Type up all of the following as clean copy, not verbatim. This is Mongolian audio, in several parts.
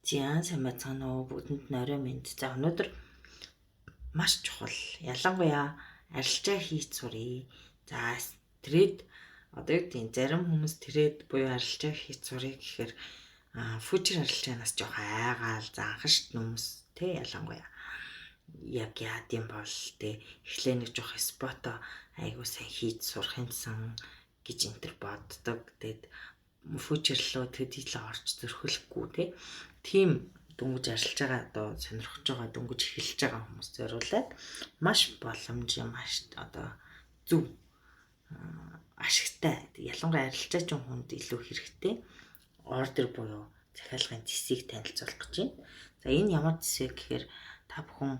За сайн байцгаана уу бүгдэнд нь орой минь. За өнөөдөр маш чухал ялангуяа арилжаа хийж суръя. За трейд одоо юу гэдэг зарим хүмүүс трейд буюу арилжаа хийж суръя гэхээр фьючер арилжаанаас жоох айгаал заанхан шít хүмүүс те ялангуяа яг яад юм бол те эхлээ нэг жоох спото айгуу сайн хийж сурах юмсан гэж энтер боддог. Тэгэд фьючер руу төдийлө орж зөрхөлөхгүй те. Тийм дөнгөж арилж байгаа одоо сонирхож байгаа дөнгөж эхэлж байгаа хүмүүс зориулаад маш боломж маш одоо зөв ашигтай ялангуяа арилжаачин хүнд илүү хэрэгтэй ордер буюу захиалгын зэсийг танилцуулах гэж байна. За энэ ямар зэсвэ гэхээр та бүхэн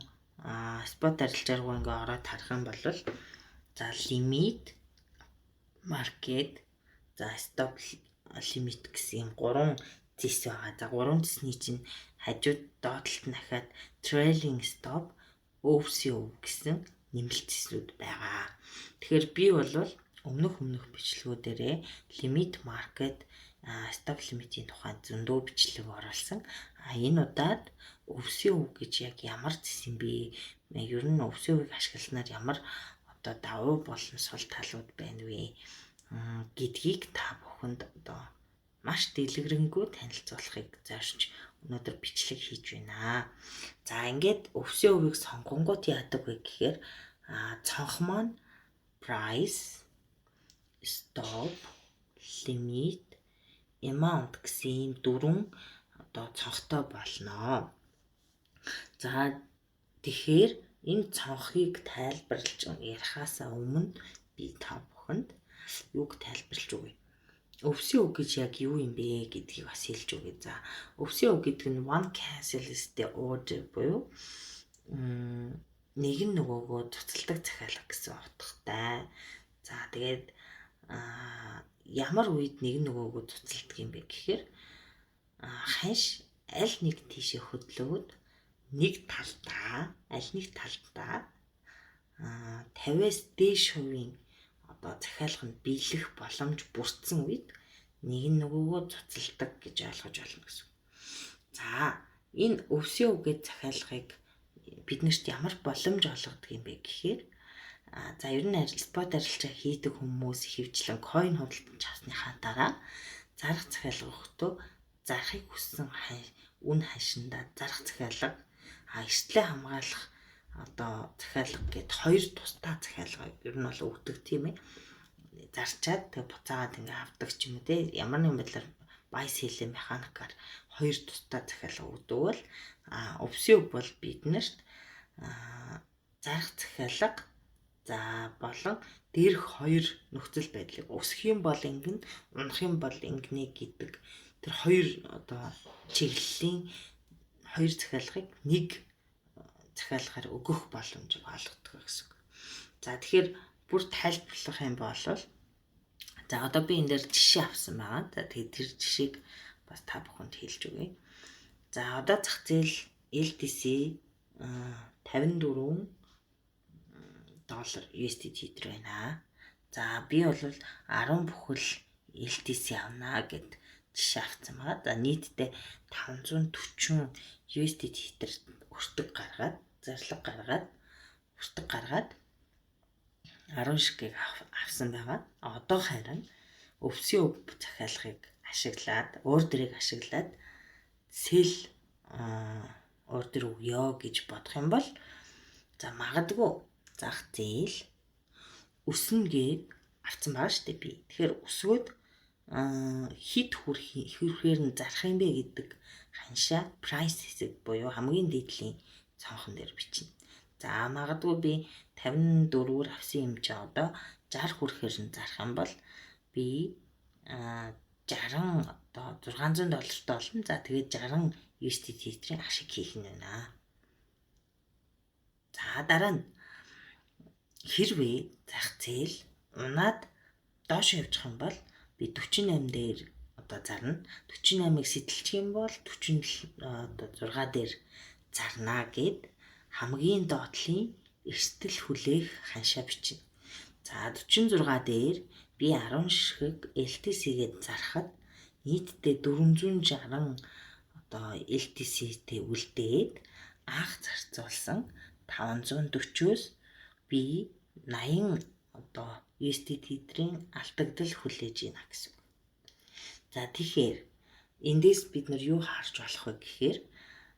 спот арилжааргүй ингээ ороод харах юм бол за лимит, маркет, за стоп лимит гэсэн юм 3 зэс байгаа. За 3 зэсний чинь хажууд доотлолт нь дахиад trailing stop, OCO гэсэн нэмэлт зэслүүд байгаа. Тэгэхээр би бол өмнөх бичлэгүүдээрээ limit, market, stop limit-ийн тухай зөндөө бичлэг оруулсан. Энэ удаад OCO гэж яг ямар зэс юм бэ? Ер нь OCO-г ашигласнаар ямар одоо давуу болон сул талууд байна вэ? Гэдгийг та бүхэнд одоо маш дэлгэрэнгүй танилцуулахыг зорьж өнөөдөр бичлэг хийж байна. За ингээд OCO-г сонгонгууд яадаг вэ гэхээр цонх маань price, stop, limit, amount гэсэн дөрвөн одоо цонхтой болно. За тэгэхээр энэ цонхыг тайлбарлаж ярихаасаа өмнө би та бүхэнд юуг тайлбарлаж өгье. OCO гэж яг юу юм бэ гэдгийг бас хэлж өгье. За OCO гэдэг нь one cancel is the order буюу нэг нь нөгөөгөө цуцалдаг захиалга гэсэн утгатай. За тэгээд ямар үед нэг нь нөгөөгөө цуцалдаг юм бэ гэхээр ханш аль нэг тийшээ хөдлөөд нэг талдаа аль нэг талдаа 50-аас дээш хувийн одоо захиалга нь биелэх боломж бүрдсэн үед нэг нь нөгөөгөө цуцалдаг гэж ойлгож болно гэсэн. За энэ OCO гэж захиалгыг биднэрт ямар боломж олгодог юм бэ гэхээр за ер нь спот арилжаа хийдэг хүмүүс ихэвчлэн coin худалдаж авсныхаа дараа зарах захиалга өгөхдөө зарахыг хүссэн үн ханшиндаа зарах захиалга эртлээ хамгаалах одоо захиалга гэд хоёр тусдаа захиалга ер нь бол өгдөг тийм ээ. Зарчаад тэгээ буцаагаад ингээ авдаг ч юм уу те ямар нэгэн байдлаар buy sell механикаар хоёр тусдаа захиалга өгдөг бол OCO бол биднэрт зарах захиалга за болон дээрх хоёр нөхцөл байдлыг өсөх юм бол ингэн унах юм бол ингэнэ гэдэг тэр хоёр одоо чиглэлийн хоёр захиалгыг нэг захиалгаар өгөх боломжийг олгодог гэсэн. За тэгэхээр бүр тайлбарлах юм бол за одоо би энэ дээр жишээ авсан байгаа. За тэгээд тэр жишээг бас та бүхэнд хэлж өгье. За одоо зах зээл LTC $54 USDT дээр байна. За би бол 10 бүхэл LTC авнаа гэд жишээ авсан байгаа. За нийтдээ 540 USDT дээр өртөг гаргаад зарлага гаргаад өртөг гаргаад 10 шигийг авсан байгаа. Одоо харин OCO захиалгыг ашиглаад ордерыг ашиглаад сэл ордер өгье гэж бодох юм бол за магадгүй зах зээл өснө гэж авсан байгаа шүү дээ би. Тэгэхээр өсгөөд хит хүрхээр нь зарах юм бэ гэдэг ханшаа price хэсэг буюу хамгийн дээдлийн цонхон дээр бичнэ. За магадгүй би 54-ээр авсан юм чи одоо 60 хүрэхээр нь зарах юм бол би 60 одоо $600 олно. За тэгээд 60 USDT-ийн ашиг хийх нь байна. За дараа нь хэрвээ зах зээл унаад доош явчих юм бол би 48 дээр одоо зарна. 48-ыг сэтэлчих юм бол 46 дээр зарна гэд хамгийн доотлын эрсдэл хүлээх ханшаа бичнэ. За 46 дээр би 10 ширхэг LTC-гээд зархад нийтдээ 460 одоо LTC-тэй үлдээд анх зарцуулсан 540-өөс би 80 одоо USDT-ийн алдагдал хүлээж ийна гэсэн. За тэгэхээр эндээс бид нар юу харж болох вэ гэхээр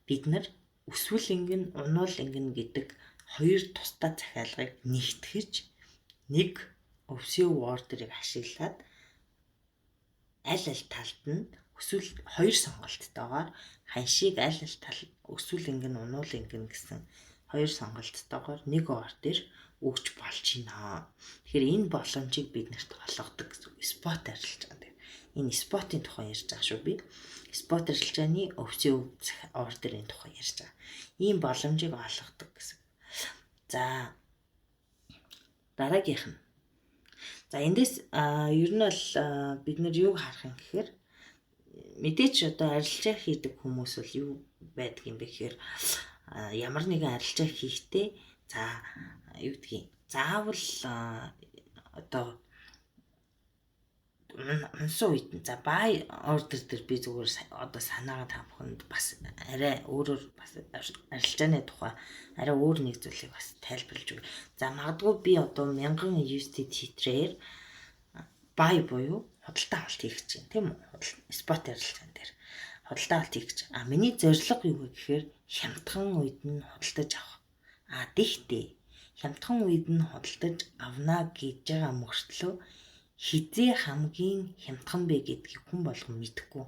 бид нар өсвөл ингэн унуул ингэн гэдэг хоёр тусдаа захиалгыг нэгтгэж нэг өвсөө ордерыг ашиглаад аль талд нь өсвөл хоёр сонголттойгоор ханшийг аль тал өсвөл ингэн унуул ингэн гэсэн хоёр сонголттойгоор нэг ордер өгч болж байна. Тэгэхээр энэ боломжийг биднэрт олгодог гэсэн спот арилжаа. Энэ спотын тухай ярьж байгаа шүү би. Спот арилжааны өвсөө ордерын тухай ярьж байгаа. Ийм боломжийг олгодог гэсэн. За дараагийнх нь. За эндээс ер нь бол бид нар юуг харах юм гэхээр мэдээч одоо арилжаа хийдэг хүмүүс бол юу байдаг юм бэ гэхээр ямар нэгэн арилжаа хийхдээ за юу гэдгийг заавал одоо унсан үед за buy order дээр би зүгээр одоо санаагаа та бүхэнд бас арай өөрөөр бас арилжааны тухай арай өөр нэг зүйлийг бас тайлбарлаж өгье. За магадгүй би одоо 1000 USDT-ээр buy буюу худалдаа авалт хийх гэж байна, тийм үү? Спот арилжаан дээр худалдаа авалт хийх гэж. Миний зорилго юу вэ гэхээр хямдхан үед нь худалдаж авах. Тэгтээ хямдхан үед нь худалдаж авна гэж байгаа мөртлөө хизээ хамгийн хямдхан бэ гэдгийг хүн болгон мэдэхгүй.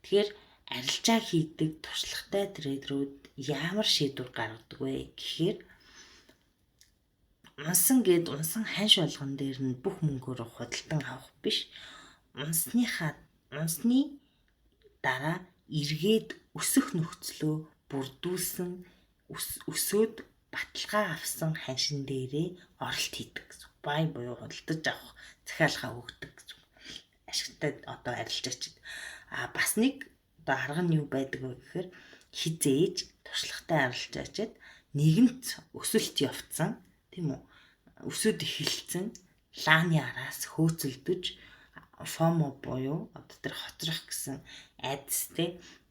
Тэгэхээр арилжаа хийдэг туршлагатай трейдерүүд ямар шийдвэр гаргадаг вэ гэхээр унсан ханш болгон дээр нь бүх мөнгөөр худалдан авах биш. Унсны дараа эргээд өсөх нөхцлөө бүрдүүлсэн өсөөд баталгаа авсан ханшин дээрээ оролт хийдэг гэсэн. Buy буюу худалдаж авах захиалгаа өгдөг гэсэн. Ашигтай одоо арилжаачид. Бас нэг одоо арга нь юу байдаг вэ гэхээр хизээж туршлагатай арилжаачид нэгэнт өсөлт явцсан, тийм үү? Өсөд эхэлсэн лааны араас хөөцөлдөж FOMO буюу одоо тэр хоцрох гэсэн айдастай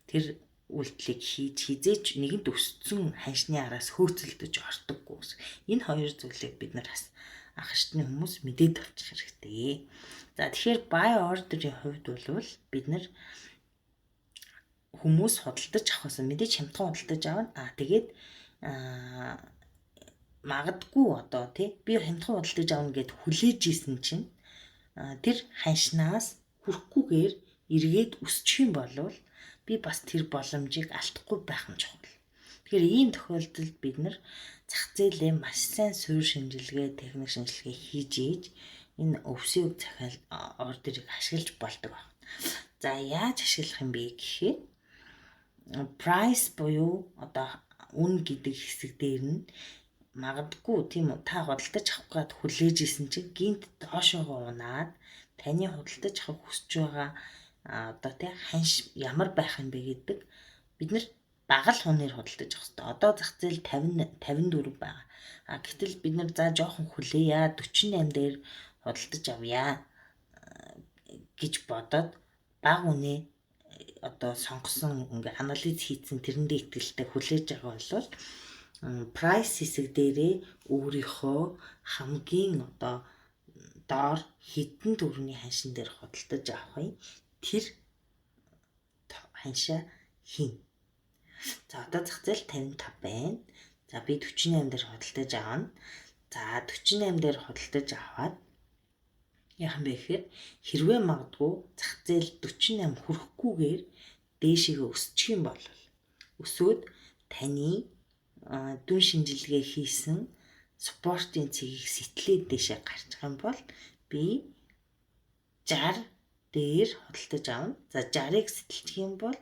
тэр үйлдэлийг хийж хизээж нэгэнт өссөн ханшны араас хөөцөлдөж ортоггүй. Энэ хоёр зүйлийг бид нар бас анх шатны хүмүүс мэдээд авчих хэрэгтэй. За тэгэхээр buy order-ийн хувьд бол бид нар хүмүүс худалдаж авахаас мэдээж хямдхан худалдаж авна. Тэгээд магадгүй одоо тий би хямдхан худалдаж авна гэд хүлээж исэн чинь тэр ханшнаас хүрэхгүйгээр эргээд өсчих юм бол би бас тэр боломжийг алдахгүй байх юм чухал. Тэгэхээр ийм тохиолдолд бид нар зах зээлээ маш сайн суурь шинжилгээ, техник шинжилгээ хийж ийж энэ өвсөг захиал ордерыг ашиглаж болдог байна. За яаж ашиглах юм бэ гэхээр price буюу одоо үн гэдэг хэсэг дээр нь магадгүй тийм үү та худалдаж авах гээд хүлээж исэн чинь гинт доошоо унаад таны худалдаж авах хүсэж байгаа одоо тий ханш ямар байх юм бэ гэдэг бид нар багал хунаар худалдаж авах хэрэгтэй. Одоо зах зээл 54 байгаа. Гэтэл бид нар за жоохон хүлээе 48 дээр худалдаж авъя гэж бодоод бага үнэ одоо сонгосон ингээ анализ хийсэн тэрэндээ итгэлтэй хүлээж байгаа бол price хэсэг дээрээ өөрийнхөө хамгийн одоо доор хэдэн төгрөгийн ханшин дээр худалдаж авахын тэр ханшаа хийн. За одоо зах зээл 55 байна. За би 48 дээр худалдаж авна. За 48 дээр худалдаж аваад яах юм бэ гэхээр хэрвээ магадгүй зах зээл 48 хүрэхгүйгээр дээшээгээ өсчих юм бол өсөөд таны дүн шинжилгээ хийсэн спортын цэгийг сэтлээд дэшээ гарчих юм бол би 60 дээр худалдаж авна. За 60-ыг сэтэлчих юм бол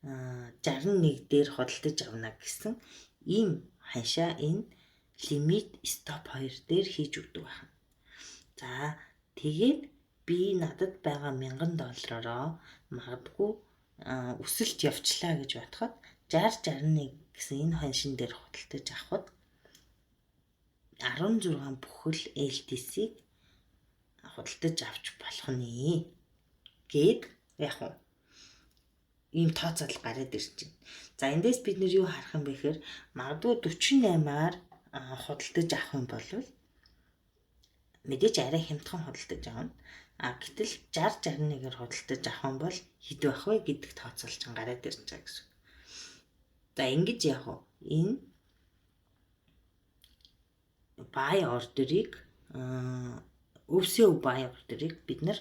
61 дээр худалдаж авна гэсэн ийм ханшаа энэ лимит стоп 2 дээр хийж өгдөг байна. За тэгээд би надад байгаа $1000-ороо магадгүй өсөлт явчлаа гэж бодоход 60-61 гэсэн энэ ханшин дээр худалдаж авахд 16 бүхэл LTC-г худалдаж авч болох нэ гэд яг ийм тооцоол гараад ирж байна. За эндээс бид нэр юу харах юм бэ гэхээр магадгүй 48-аар худалдаж авах юм бол мэдээж арай хямдхан худалдаж авна. Гэтэл 60-61-ээр худалдаж авах юм бол хэд байх вэ гэдэг тооцоол чинь гараад ирж байгаа гэсэн. За ингэж яах вэ? Энэ buy order-ыг өвсөө buy order-ыг бид нар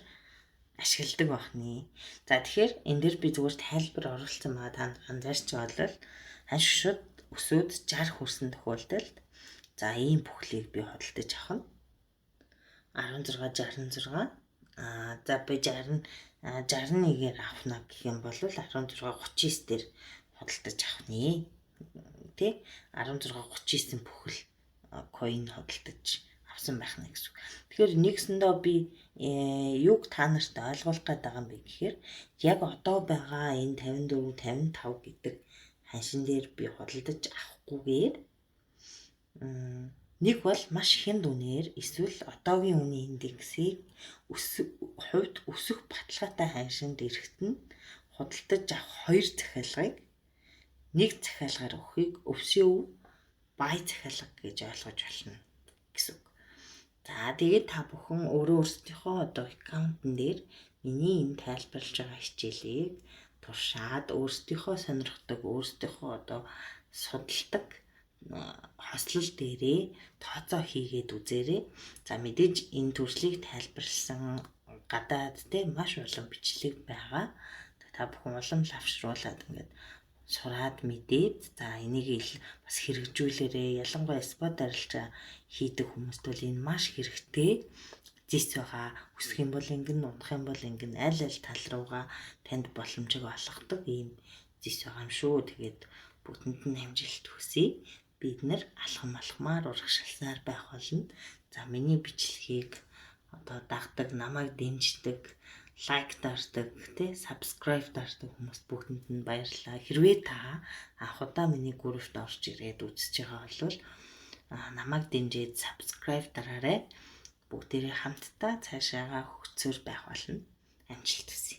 ашигладаг бахны. За тэгэхээр энэ дээр би зүгээр тайлбар оруулсан байгаа танд анзаарч байгаа бол хань шууд өсөөд 60 хүрсэн тохиолдолд за ийм бүхлийг би худалдаж авах нь 1666 за би 61-ээр авахна гэх юм бол 1639 дээр худалдаж авах нэ. Тэ 1639 бүхэл coin худалдаж авсан байх нь гэсэн. Тэгэхээр нэгсэндээ би юг та нарт ойлгуулах гээд байгаа юм бэ гэхээр яг одоо байгаа энэ 54 55 гэдэг ханшин дээр би худалдаж авахгүйгээр нэг бол маш хямд үнээр эсвэл одоогийн үнийн индексийг хувьд өсөх баталгаатай ханшинд ирэхэд нь худалдаж авах хоёр захиалгыг нэг захиалгаар өгөхийг өвсөө buy захиалга гэж ойлгож болно гэсэн. За тэгээд та бүхэн өөрсдийнхөө одоо аккаунтн дээр миний энэ тайлбарлаж байгаа хичээлийг туршаад өөрсдийнхөө сонирхдаг, өөрсдийнхөө одоо судалдаг хослол дээрээ тооцоо хийгээд үзээрэй. За мэдээж энэ төрслийг тайлбарлсан гадаад те маш олон бичлэг байгаа. Та бүхэн улам лавшруулад ингээд сураад мэдээд за энийг бас хэрэгжүүлээрээ ялангуяа спот арилжаа хийдэг хүмүүст бол энэ маш хэрэгтэй зис байгаа. Үсэх юм бол ингэн, унах юм бол ингэн аль тал руугаа танд боломжийг олгодог ийм зис байгаа юм шүү. Тэгээд бүгдэнд нь амжилт хүсье. Бид нар алхамаар урагшилсаар байх болно. За миний бичлэгийг одоо дагдаг, намайг дэмждэг, лайк дардаг, тэ subscribe дардаг хүмүүст бүгдэнд нь баярлалаа. Хэрвээ та анх удаа миний группт орж ирээд үзэж байгаа бол намайг дэмжиж subscribe дараарай. Бүгдээрээ хамтдаа цаашаага хөгцөөр байх болно. Амжилт хүсье.